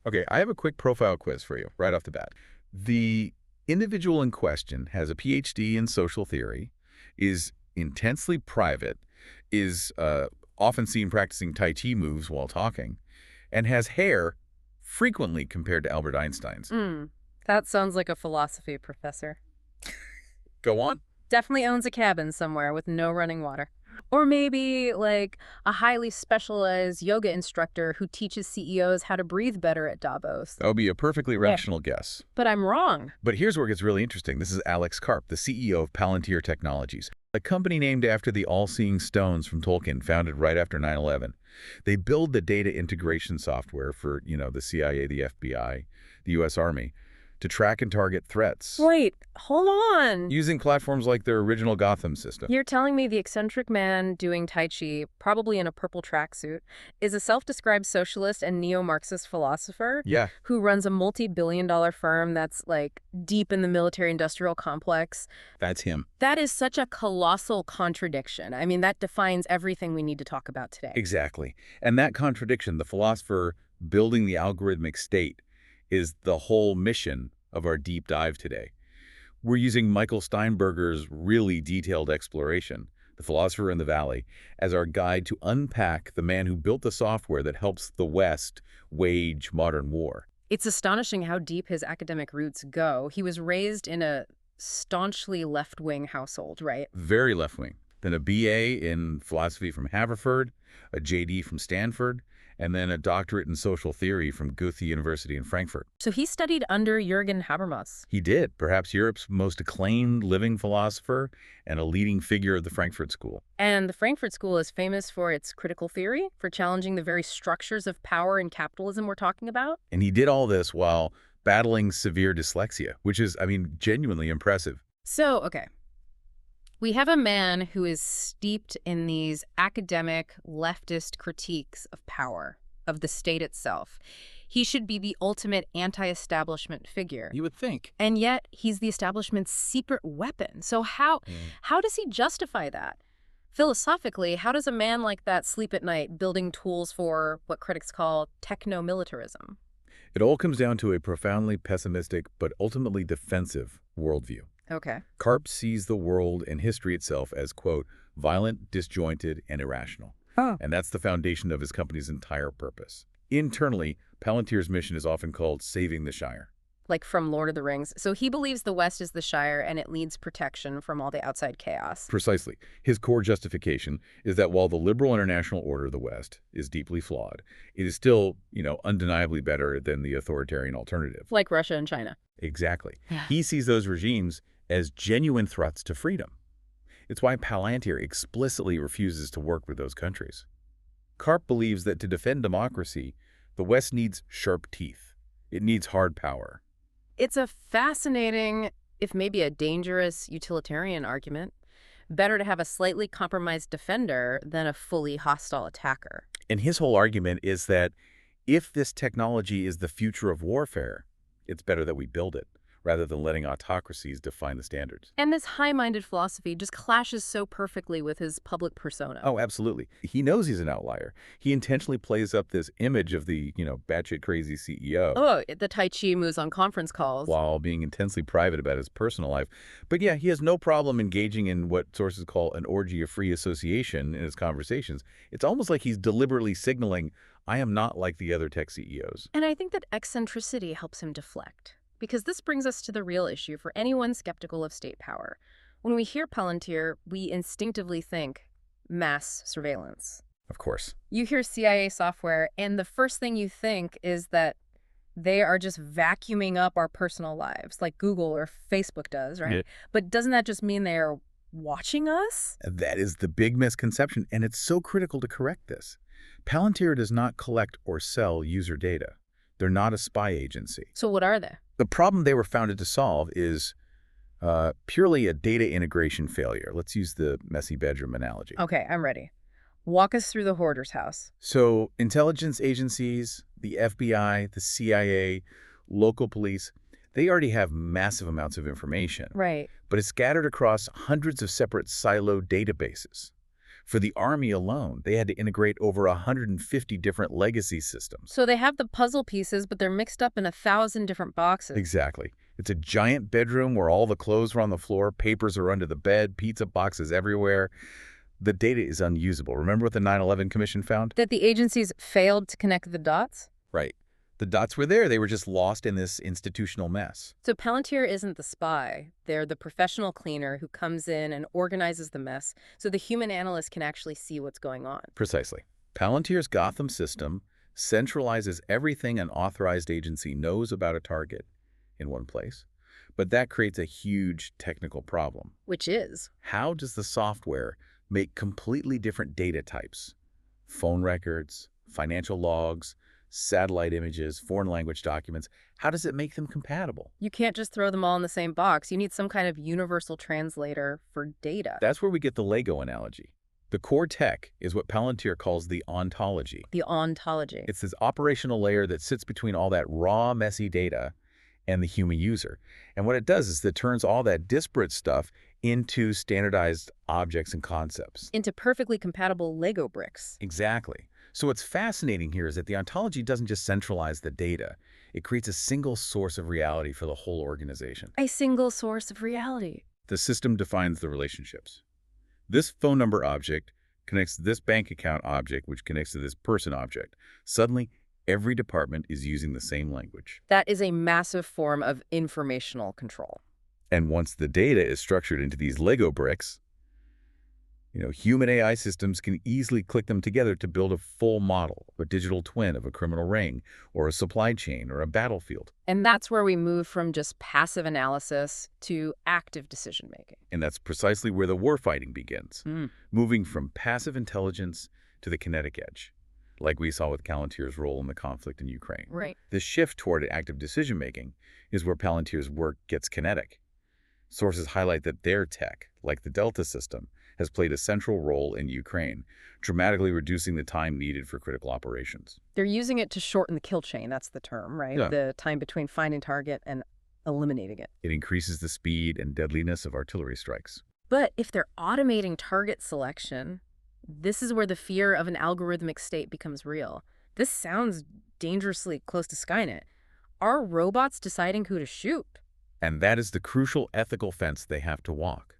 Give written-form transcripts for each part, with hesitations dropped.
Okay, I have a quick profile quiz for you right off the bat. The individual in question has a PhD in social theory, is intensely private, is often seen practicing Tai Chi moves while talking, and has hair frequently compared to Albert Einstein's. That sounds like a philosophy professor. Go on. Definitely owns a cabin somewhere with no running water. Or maybe, like, a highly specialized yoga instructor who teaches CEOs how to breathe better at Davos. That would be a perfectly rational guess. But I'm wrong. But here's where it gets really interesting. This is Alex Karp, the CEO of Palantir Technologies, a company named after the all-seeing stones from Tolkien, founded right after 9/11. They build the data integration software for, the CIA, the FBI, the U.S. Army, to track and target threats. Wait, hold on. Using platforms like their original Gotham system. You're telling me the eccentric man doing Tai Chi, probably in a purple tracksuit, is a self-described socialist and neo-Marxist philosopher? Yeah. Who runs a multi-billion-dollar firm that's, like, deep in the military-industrial complex? That's him. That is such a colossal contradiction. I mean, that defines everything we need to talk about today. Exactly. And that contradiction, the philosopher building the algorithmic state, is the whole mission of our deep dive today. We're using Michael Steinberger's really detailed exploration, The Philosopher in the Valley, as our guide to unpack the man who built the software that helps the West wage modern war. It's astonishing how deep his academic roots go. He was raised in a staunchly left-wing household, right? Very left-wing. Then a BA in philosophy from Haverford, a JD from Stanford, and then a doctorate in social theory from Goethe University in Frankfurt. So he studied under Jürgen Habermas. He did, perhaps Europe's most acclaimed living philosopher and a leading figure of the Frankfurt School. And the Frankfurt School is famous for its critical theory, for challenging the very structures of power and capitalism we're talking about. And he did all this while battling severe dyslexia, which is, genuinely impressive. So, okay. We have a man who is steeped in these academic leftist critiques of power, of the state itself. He should be the ultimate anti-establishment figure. You would think. And yet, he's the establishment's secret weapon. So how does he justify that? Philosophically, how does a man like that sleep at night building tools for what critics call techno-militarism? It all comes down to a profoundly pessimistic but ultimately defensive worldview. Okay. Karp sees the world and history itself as, quote, violent, disjointed, and irrational. And that's the foundation of his company's entire purpose. Internally, Palantir's mission is often called saving the Shire. Like from Lord of the Rings. So he believes the West is the Shire and it needs protection from all the outside chaos. Precisely. His core justification is that while the liberal international order of the West is deeply flawed, it is still, undeniably better than the authoritarian alternative. Like Russia and China. Exactly. He sees those regimes as genuine threats to freedom. It's why Palantir explicitly refuses to work with those countries. Karp believes that to defend democracy, the West needs sharp teeth. It needs hard power. It's a fascinating, if maybe a dangerous, utilitarian argument. Better to have a slightly compromised defender than a fully hostile attacker. And his whole argument is that if this technology is the future of warfare, it's better that we build it, rather than letting autocracies define the standards. And this high-minded philosophy just clashes so perfectly with his public persona. Oh, absolutely. He knows he's an outlier. He intentionally plays up this image of the, batshit crazy CEO. Oh, the Tai Chi moves on conference calls. While being intensely private about his personal life. But yeah, he has no problem engaging in what sources call an orgy of free association in his conversations. It's almost like he's deliberately signaling, I am not like the other tech CEOs. And I think that eccentricity helps him deflect. Because this brings us to the real issue for anyone skeptical of state power. When we hear Palantir, we instinctively think mass surveillance. Of course. You hear CIA software, and the first thing you think is that they are just vacuuming up our personal lives, like Google or Facebook does, right? Yeah. But doesn't that just mean they are watching us? That is the big misconception, and it's so critical to correct this. Palantir does not collect or sell user data. They're not a spy agency. So what are they? The problem they were founded to solve is purely a data integration failure. Let's use the messy bedroom analogy. Okay, I'm ready. Walk us through the hoarder's house. So intelligence agencies, the FBI, the CIA, local police, they already have massive amounts of information. Right. But it's scattered across hundreds of separate siloed databases. For the Army alone, they had to integrate over 150 different legacy systems. So they have the puzzle pieces, but they're mixed up in 1,000 different boxes. Exactly. It's a giant bedroom where all the clothes are on the floor, papers are under the bed, pizza boxes everywhere. The data is unusable. Remember what the 9/11 Commission found? That the agencies failed to connect the dots? Right. The dots were there. They were just lost in this institutional mess. So Palantir isn't the spy. They're the professional cleaner who comes in and organizes the mess so the human analyst can actually see what's going on. Precisely. Palantir's Gotham system centralizes everything an authorized agency knows about a target in one place. But that creates a huge technical problem. Which is? How does the software make completely different data types? Phone records, financial logs, satellite images, foreign language documents. How does it make them compatible? You can't just throw them all in the same box. You need some kind of universal translator for data. That's where we get the Lego analogy. The core tech is what Palantir calls the ontology. The ontology. It's this operational layer that sits between all that raw, messy data and the human user. And what it does is it turns all that disparate stuff into standardized objects and concepts. Into perfectly compatible Lego bricks. Exactly. So what's fascinating here is that the ontology doesn't just centralize the data. It creates a single source of reality for the whole organization. A single source of reality. The system defines the relationships. This phone number object connects to this bank account object, which connects to this person object. Suddenly, every department is using the same language. That is a massive form of informational control. And once the data is structured into these Lego bricks, human AI systems can easily click them together to build a full model, a digital twin of a criminal ring, or a supply chain, or a battlefield. And that's where we move from just passive analysis to active decision-making. And that's precisely where the warfighting begins, moving from passive intelligence to the kinetic edge, like we saw with Palantir's role in the conflict in Ukraine. Right. This shift toward active decision-making is where Palantir's work gets kinetic. Sources highlight that their tech, like the Delta system, has played a central role in Ukraine, dramatically reducing the time needed for critical operations. They're using it to shorten the kill chain, that's the term, right? Yeah. The time between finding target and eliminating it. It increases the speed and deadliness of artillery strikes. But if they're automating target selection, this is where the fear of an algorithmic state becomes real. This sounds dangerously close to Skynet. Are robots deciding who to shoot? And that is the crucial ethical fence they have to walk.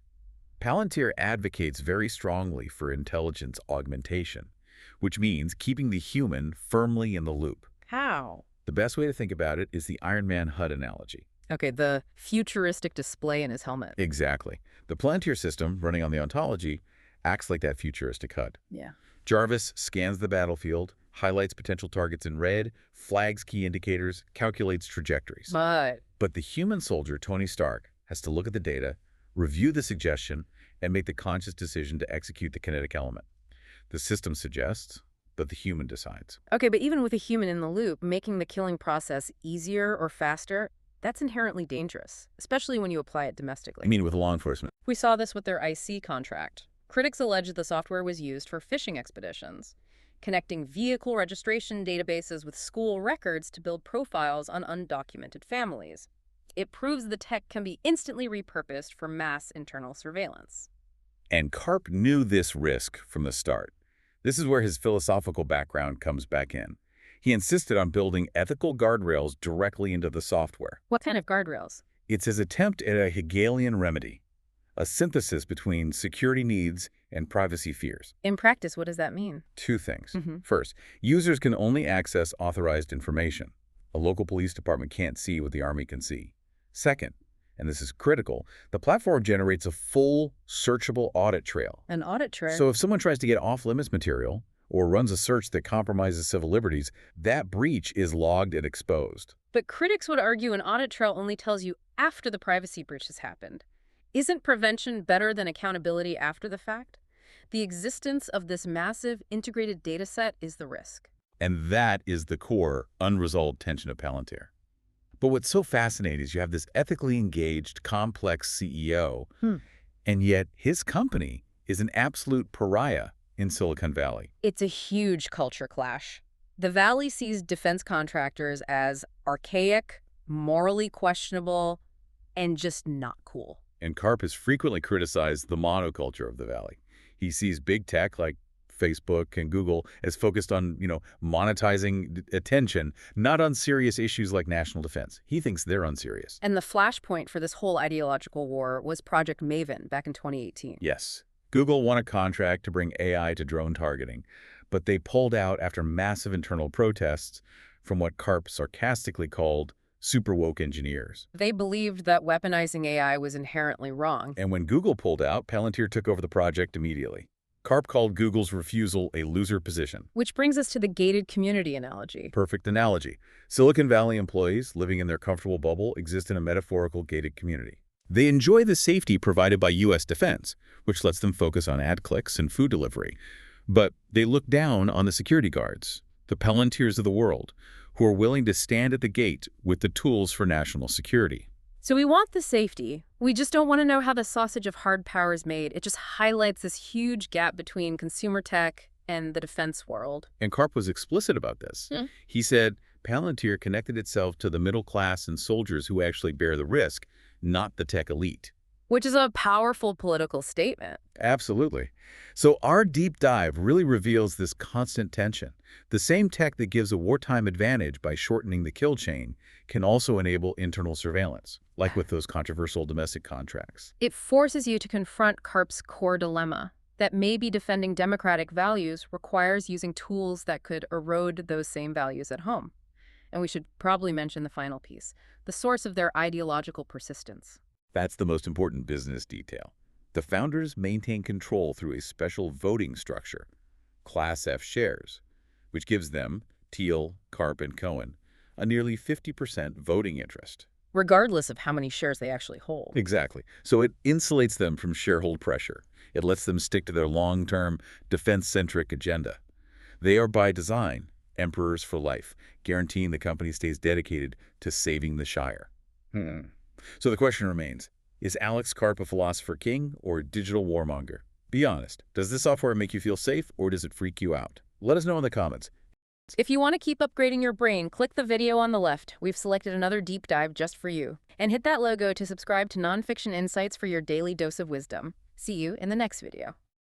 Palantir advocates very strongly for intelligence augmentation, which means keeping the human firmly in the loop. How? The best way to think about it is the Iron Man HUD analogy. Okay, the futuristic display in his helmet. Exactly. The Palantir system, running on the ontology, acts like that futuristic HUD. Yeah. Jarvis scans the battlefield, highlights potential targets in red, flags key indicators, calculates trajectories. But the human soldier, Tony Stark, has to look at the data, review the suggestion, and make the conscious decision to execute the kinetic element. The system suggests, but the human decides. Okay, but even with a human in the loop, making the killing process easier or faster, that's inherently dangerous, especially when you apply it domestically. I mean, with law enforcement. We saw this with their IC contract. Critics allege the software was used for fishing expeditions, connecting vehicle registration databases with school records to build profiles on undocumented families. It proves the tech can be instantly repurposed for mass internal surveillance. And Karp knew this risk from the start. This is where his philosophical background comes back in. He insisted on building ethical guardrails directly into the software. What kind of guardrails? It's his attempt at a Hegelian remedy, a synthesis between security needs and privacy fears. In practice, what does that mean? Two things. First, users can only access authorized information. A local police department can't see what the Army can see. Second, and this is critical, the platform generates a full, searchable audit trail. An audit trail? So if someone tries to get off-limits material or runs a search that compromises civil liberties, that breach is logged and exposed. But critics would argue an audit trail only tells you after the privacy breach has happened. Isn't prevention better than accountability after the fact? The existence of this massive integrated data set is the risk. And that is the core, unresolved tension of Palantir. But what's so fascinating is you have this ethically engaged, complex CEO, and yet his company is an absolute pariah in Silicon Valley. It's a huge culture clash. The Valley sees defense contractors as archaic, morally questionable, and just not cool. And Karp has frequently criticized the monoculture of the Valley. He sees big tech like Facebook and Google as focused on, monetizing attention, not on serious issues like national defense. He thinks they're unserious. And the flashpoint for this whole ideological war was Project Maven back in 2018. Yes. Google won a contract to bring AI to drone targeting, but they pulled out after massive internal protests from what Karp sarcastically called super woke engineers. They believed that weaponizing AI was inherently wrong. And when Google pulled out, Palantir took over the project immediately. Karp called Google's refusal a loser position. Which brings us to the gated community analogy. Perfect analogy. Silicon Valley employees living in their comfortable bubble exist in a metaphorical gated community. They enjoy the safety provided by U.S. defense, which lets them focus on ad clicks and food delivery. But they look down on the security guards, the Palantirs of the world, who are willing to stand at the gate with the tools for national security. So we want the safety. We just don't want to know how the sausage of hard power is made. It just highlights this huge gap between consumer tech and the defense world. And Karp was explicit about this. He said Palantir connected itself to the middle class and soldiers who actually bear the risk, not the tech elite. Which is a powerful political statement. Absolutely. So our deep dive really reveals this constant tension. The same tech that gives a wartime advantage by shortening the kill chain can also enable internal surveillance, like with those controversial domestic contracts. It forces you to confront Karp's core dilemma, that maybe defending democratic values requires using tools that could erode those same values at home. And we should probably mention the final piece, the source of their ideological persistence. That's the most important business detail. The founders maintain control through a special voting structure, Class F shares, which gives them, Thiel, Karp, and Cohen, a nearly 50% voting interest. Regardless of how many shares they actually hold. Exactly. So it insulates them from shareholder pressure. It lets them stick to their long-term, defense-centric agenda. They are, by design, emperors for life, guaranteeing the company stays dedicated to saving the Shire. So the question remains, is Alex Karp a philosopher king or a digital warmonger? Be honest, does this software make you feel safe or does it freak you out? Let us know in the comments. If you want to keep upgrading your brain, click the video on the left. We've selected another deep dive just for you. And hit that logo to subscribe to Nonfiction Insights for your daily dose of wisdom. See you in the next video.